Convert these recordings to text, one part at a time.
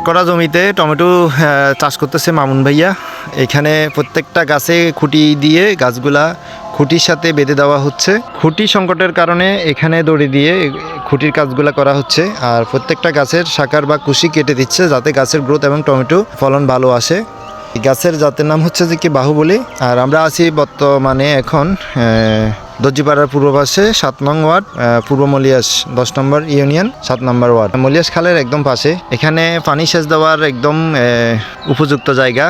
করা জমিতে টমেটো চাষ করতেছে মামুন ভাইয়া। এখানে প্রত্যেকটা গাছে খুঁটি দিয়ে গাছগুলা খুঁটির সাথে বেঁধে দেওয়া হচ্ছে। খুঁটি সংকটের কারণে এখানে দড়ি দিয়ে খুঁটির কাজগুলো করা হচ্ছে, আর প্রত্যেকটা গাছের শাখার বা কুশি কেটে দিচ্ছে যাতে গাছের গ্রোথ এবং টমেটো ফলন ভালো আসে। গাছের জাতের নাম হচ্ছে যে কি বাহুবলী। আর আমরা আছি বর্তমানে এখন দর্জিপাড়ার পূর্ব পাশে 7 নং ওয়ার্ড, পূর্ব মলিয়াস 10 নম্বর ইউনিয়ন 7 নম্বর ওয়ার্ড, মলিয়াস খালের একদম পাশে। এখানে পানি সেচ দেওয়ার একদম উপযুক্ত জায়গা,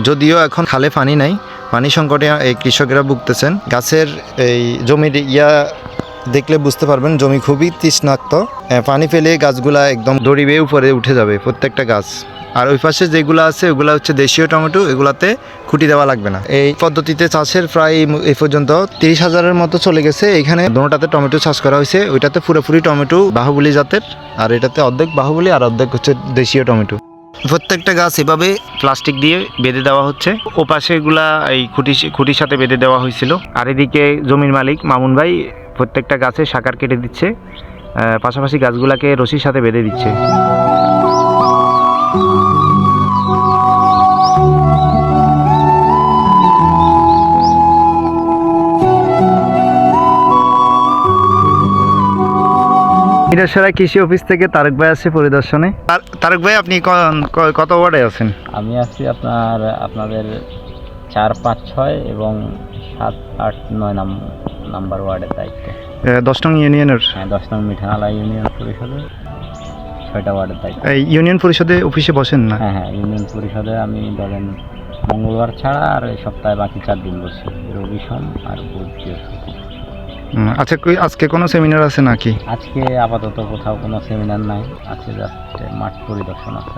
যদিও এখন খালে পানি নাই। পানি সংকটে এই কৃষকেরা ভুগতেছেন। গাছের এই জমির দেখলে বুঝতে পারবেন জমি খুবই তৃষ্ণাক্ত। পানি পেলে গাছগুলা একদম দড়ি বেয়ে উপরে উঠে যাবে প্রত্যেকটা গাছ। আর ওই পাশে যেগুলো আছে ওগুলো হচ্ছে দেশীয় টমেটো, এগুলাতে খুঁটি দেওয়া লাগবে না। এই পদ্ধতিতে চাষের প্রায় এই পর্যন্ত 30,000-এর মতো চলে গেছে। এখানে দুটাতে টমেটো চাষ করা হয়েছে, ওইটাতে পুরোপুরি টমেটো বাহুবলী জাতের, আর এটাতে অর্ধেক বাহুবলী আর অর্ধেক হচ্ছে দেশীয় টমেটো। প্রত্যেকটা গাছ এভাবে প্লাস্টিক দিয়ে বেঁধে দেওয়া হচ্ছে। ও পাশে এগুলা এই খুঁটির সাথে বেঁধে দেওয়া হয়েছিল। আর এদিকে জমির মালিক মামুন ভাই প্রত্যেকটা গাছে শাখার কেটে দিচ্ছে, পাশাপাশি গাছগুলাকে রশির সাথে বেঁধে দিচ্ছে। মিরাসরাই কৃষি অফিস থেকে তারেক ভাই আছে পরিদর্শনে। তারেক ভাই, আপনি কত ওয়ার্ডে আছেন? আমি আছি আপনাদের 4, 5, 6 এবং 7, 8, 9 নাম্বার ওয়ার্ডের দায়িত্ব। 10 নং ইউনিয়নের? হ্যাঁ, 10 নং মিঠানালা ইউনিয়ন পরিষদের 6টা ওয়ার্ডের দায়িত্ব। এই ইউনিয়ন পরিষদে অফিসে বসেন না? হ্যাঁ, ইউনিয়ন পরিষদে আমি ধরেন মঙ্গলবার ছাড়া আর সপ্তাহে বাকি 4 দিন বসি, রবি, সোম আর বুধ, বৃহস্পতি। আচ্ছা, আজকে কোনো সেমিনার আছে নাকি? আজকে আপাতত কোথাও কোনো সেমিনার নাই, আছে জাস্ট মাঠ পরিদর্শন আছে।